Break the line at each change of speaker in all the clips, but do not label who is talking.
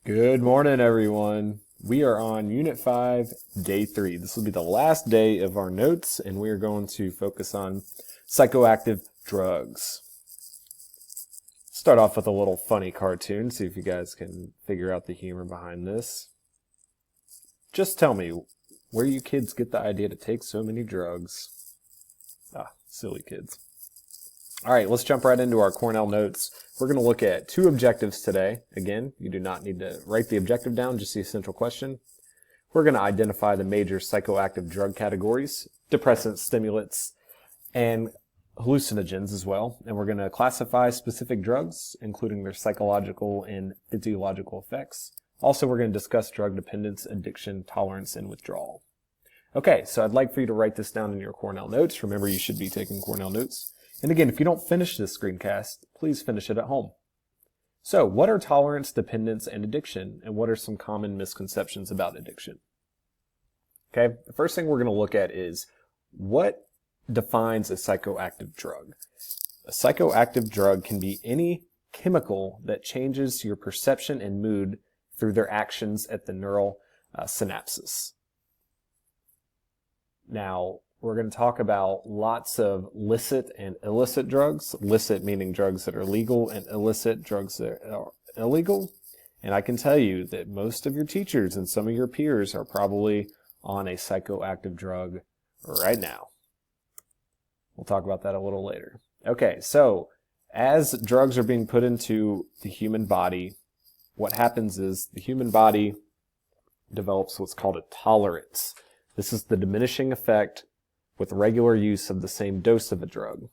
Good morning, everyone. We are on Unit 5, Day 3. This will be the last day of our notes, and we are going to focus on psychoactive drugs. Start off with a little funny cartoon, see if you guys can figure out the humor behind this. Just tell me, where you kids get the idea to take so many drugs? Silly kids. All right, let's jump right into our Cornell notes. We're going to look at two objectives today. Again, you do not need to write the objective down, just the essential question. We're going to identify the major psychoactive drug categories, depressants, stimulants, and hallucinogens as well. And we're going to classify specific drugs, including their psychological and physiological effects. Also, we're going to discuss drug dependence, addiction, tolerance, and withdrawal. Okay, so I'd like for you to write this down in your Cornell notes. Remember, you should be taking Cornell notes. And again, if you don't finish this screencast, please finish it at home. So, what are tolerance, dependence, and addiction? And what are some common misconceptions about addiction? Okay, the first thing we're going to look at is what defines a psychoactive drug. A psychoactive drug can be any chemical that changes your perception and mood through their actions at the neural synapses. Now, we're going to talk about lots of licit and illicit drugs. Licit meaning drugs that are legal, and illicit drugs that are illegal. And I can tell you that most of your teachers and some of your peers are probably on a psychoactive drug right now. We'll talk about that a little later. Okay, so as drugs are being put into the human body, what happens is the human body develops what's called a tolerance. This is the diminishing effect with regular use of the same dose of a drug,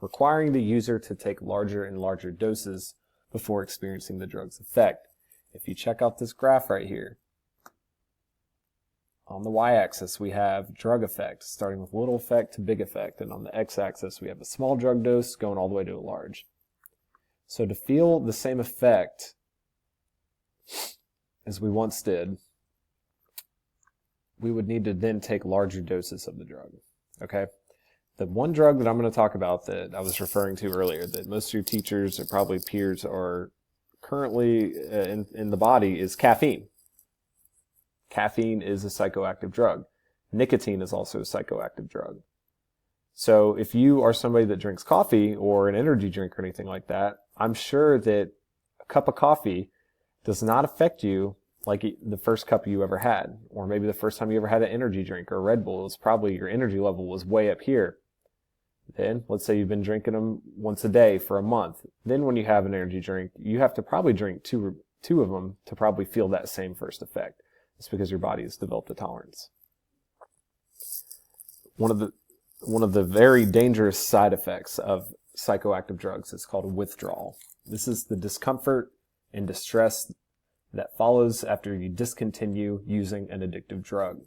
requiring the user to take larger and larger doses before experiencing the drug's effect. If you check out this graph right here, on the y-axis we have drug effect, starting with little effect to big effect, and on the x-axis we have a small drug dose going all the way to a large. So to feel the same effect as we once did, we would need to then take larger doses of the drug. Okay? The one drug that I'm going to talk about that I was referring to earlier, that most of your teachers or probably peers are currently in the body, is caffeine. Caffeine is a psychoactive drug. Nicotine is also a psychoactive drug. So if you are somebody that drinks coffee or an energy drink or anything like that, I'm sure that a cup of coffee does not affect you like the first cup you ever had, or maybe the first time you ever had an energy drink or a Red Bull. It's probably your energy level was way up here. Then, let's say you've been drinking them once a day for a month. Then when you have an energy drink, you have to probably drink two of them to probably feel that same first effect. It's because your body has developed a tolerance. One of the very dangerous side effects of psychoactive drugs is called withdrawal. This is the discomfort and distress that follows after you discontinue using an addictive drug.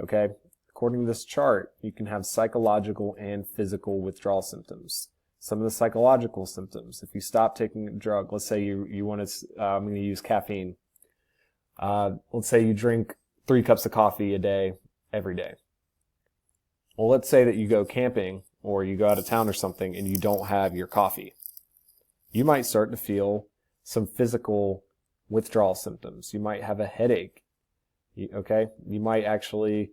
Okay? According to this chart, you can have psychological and physical withdrawal symptoms. Some of the psychological symptoms, if you stop taking a drug, let's say you want to, I'm going to use caffeine. Let's say you drink 3 cups of coffee a day, every day. Well, let's say that you go camping or you go out of town or something and you don't have your coffee. You might start to feel some physical withdrawal symptoms. You might have a headache. Okay? You might actually,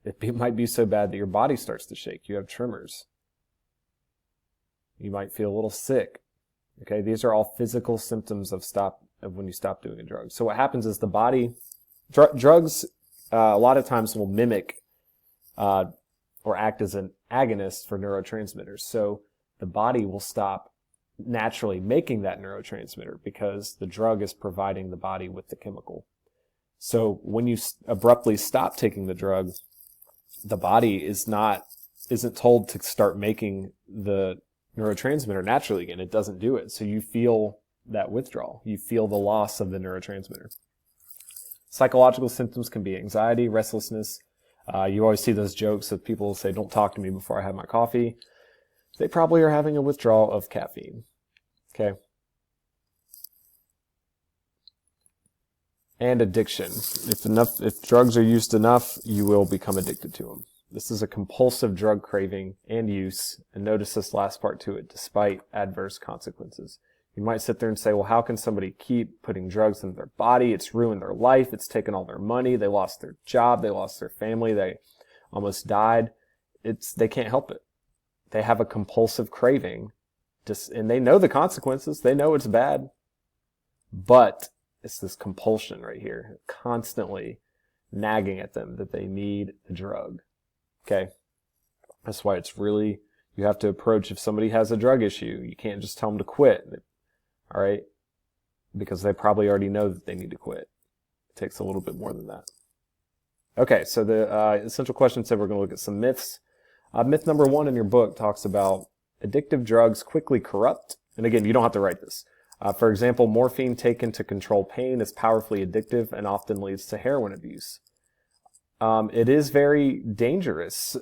it might be so bad that your body starts to shake. You have tremors. You might feel a little sick. Okay? These are all physical symptoms of when you stop doing a drug. So what happens is the body, drugs a lot of times will mimic or act as an agonist for neurotransmitters. So the body will stop naturally making that neurotransmitter because the drug is providing the body with the chemical. So when you abruptly stop taking the drug, the body isn't told to start making the neurotransmitter naturally again. It doesn't do it. So you feel that withdrawal. You feel the loss of the neurotransmitter. Psychological symptoms can be anxiety, restlessness. You always see those jokes of people say, "Don't talk to me before I have my coffee." They probably are having a withdrawal of caffeine. Okay? And addiction. If drugs are used enough, you will become addicted to them. This is a compulsive drug craving and use, and notice this last part to it, despite adverse consequences. You might sit there and say, well, how can somebody keep putting drugs into their body? It's ruined their life. It's taken all their money. They lost their job. They lost their family. They almost died. They can't help it. They have a compulsive craving, and they know the consequences. They know it's bad, but it's this compulsion right here, constantly nagging at them that they need the drug. Okay? That's why you have to approach, if somebody has a drug issue, you can't just tell them to quit. All right? Because they probably already know that they need to quit. It takes a little bit more than that. Okay, so the essential question said we're going to look at some myths. Myth number 1 in your book talks about addictive drugs quickly corrupt. And again, you don't have to write this. For example, morphine taken to control pain is powerfully addictive and often leads to heroin abuse. It is very dangerous.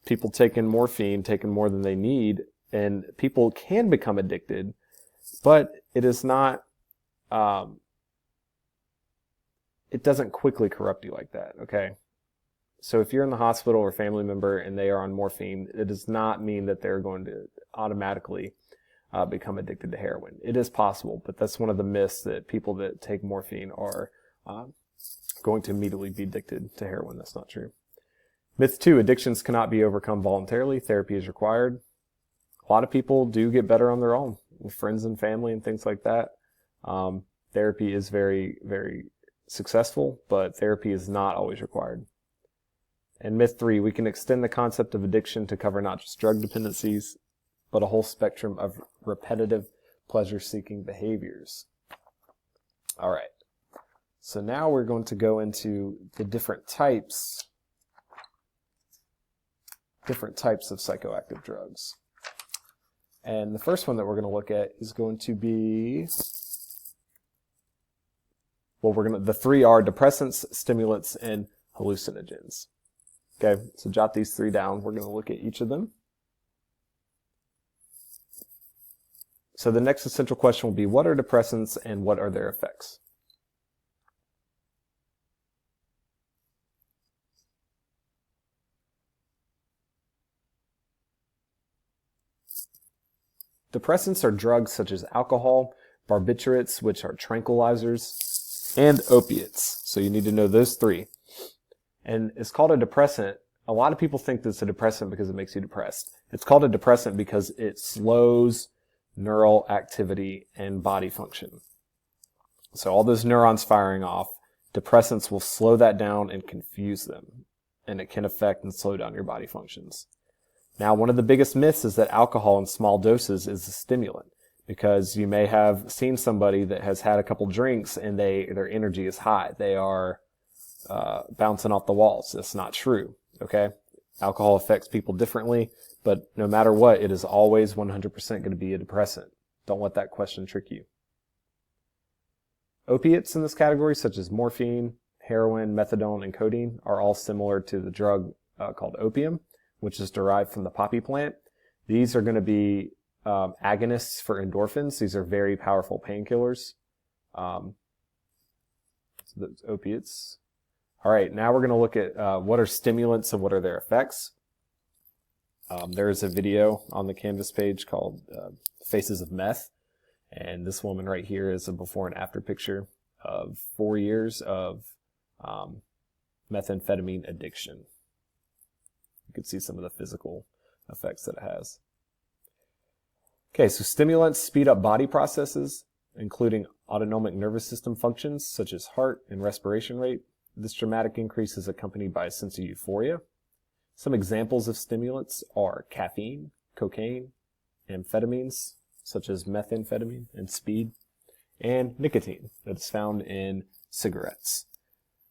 People taking morphine, taking more than they need, and people can become addicted, but it is not, it doesn't quickly corrupt you like that, okay? So if you're in the hospital or a family member and they are on morphine, it does not mean that they're going to automatically become addicted to heroin. It is possible, but that's one of the myths, that people that take morphine are going to immediately be addicted to heroin. That's not true. Myth 2, addictions cannot be overcome voluntarily. Therapy is required. A lot of people do get better on their own with friends and family and things like that. Therapy is very, very successful, but therapy is not always required. And myth 3, we can extend the concept of addiction to cover not just drug dependencies, but a whole spectrum of repetitive pleasure-seeking behaviors. All right. So now we're going to go into the different types of psychoactive drugs. And the first one that we're going to look at is going to be, the 3 are depressants, stimulants, and hallucinogens. Okay, so jot these 3 down. We're going to look at each of them. So the next essential question will be, what are depressants and what are their effects? Depressants are drugs such as alcohol, barbiturates, which are tranquilizers, and opiates. So you need to know those 3. And it's called a depressant. A lot of people think that it's a depressant because it makes you depressed. It's called a depressant because it slows neural activity and body function. So all those neurons firing off, depressants will slow that down and confuse them. And it can affect and slow down your body functions. Now, one of the biggest myths is that alcohol in small doses is a stimulant, because you may have seen somebody that has had a couple drinks and their energy is high. They are bouncing off the walls. That's not true, okay? Alcohol affects people differently, but no matter what, it is always 100% going to be a depressant. Don't let that question trick you. Opiates in this category, such as morphine, heroin, methadone, and codeine, are all similar to the drug called opium, which is derived from the poppy plant. These are going to be agonists for endorphins. These are very powerful painkillers. So those opiates. All right, now we're going to look at what are stimulants and what are their effects. There is a video on the Canvas page called Faces of Meth. And this woman right here is a before and after picture of 4 years of methamphetamine addiction. You can see some of the physical effects that it has. Okay, so stimulants speed up body processes, including autonomic nervous system functions such as heart and respiration rate. This dramatic increase is accompanied by a sense of euphoria. Some examples of stimulants are caffeine, cocaine, amphetamines such as methamphetamine and speed, and nicotine that is found in cigarettes.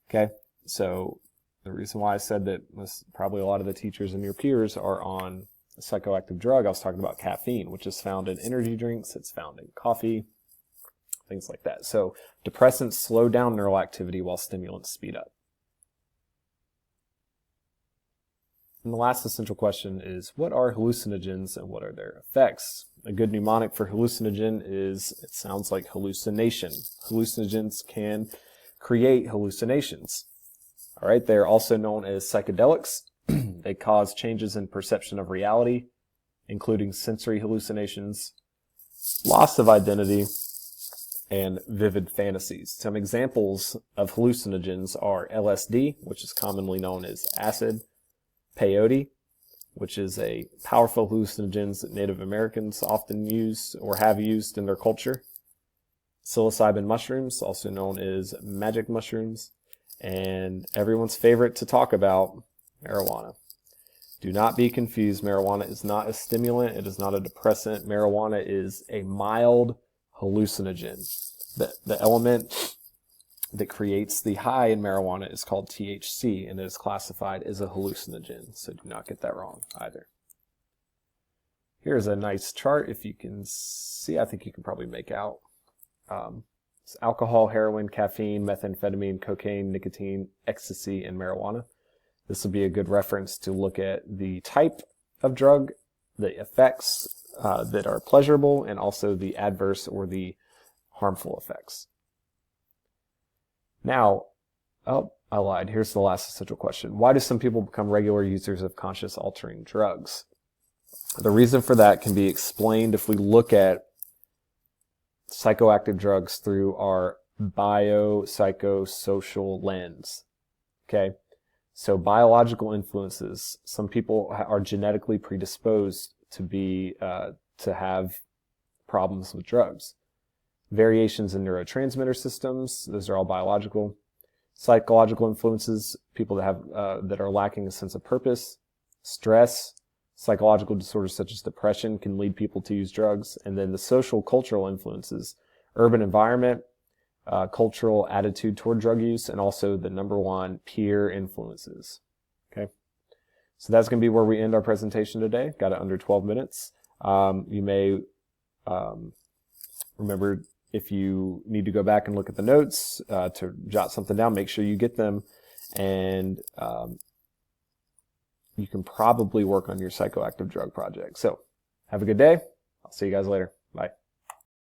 Okay, so the reason why I said that probably a lot of the teachers and your peers are on a psychoactive drug, I was talking about caffeine, which is found in energy drinks, it's found in coffee, things like that. So depressants slow down neural activity while stimulants speed up. And the last essential question is, what are hallucinogens and what are their effects? A good mnemonic for hallucinogen is, it sounds like hallucination. Hallucinogens can create hallucinations. All right, they are also known as psychedelics. They cause changes in perception of reality, including sensory hallucinations, loss of identity, and vivid fantasies. Some examples of hallucinogens are LSD, which is commonly known as acid, peyote, which is a powerful hallucinogen that Native Americans often use or have used in their culture, psilocybin mushrooms, also known as magic mushrooms, and everyone's favorite to talk about, marijuana. Do not be confused. Marijuana is not a stimulant. It is not a depressant. Marijuana is a mild hallucinogen. The element that creates the high in marijuana is called THC, and it is classified as a hallucinogen. So do not get that wrong either. Here's a nice chart. If you can see, I think you can probably make out. It's alcohol, heroin, caffeine, methamphetamine, cocaine, nicotine, ecstasy, and marijuana. This will be a good reference to look at the type of drug, the effects that are pleasurable, and also the adverse or the harmful effects. Now, oh, I lied. Here's the last essential question. Why do some people become regular users of conscious altering drugs? The reason for that can be explained if we look at psychoactive drugs through our biopsychosocial lens. Okay? So biological influences, some people are genetically predisposed to have problems with drugs. Variations in neurotransmitter systems, those are all biological. Psychological influences, people that have that are lacking a sense of purpose. Stress, psychological disorders such as depression can lead people to use drugs. And then the social cultural influences, urban environment, cultural attitude toward drug use, and also the number one, peer influences. Okay, so that's going to be where we end our presentation today. Got it under 12 minutes. You may remember, if you need to go back and look at the notes to jot something down, make sure you get them, and you can probably work on your psychoactive drug project. So have a good day. I'll see you guys later. Bye.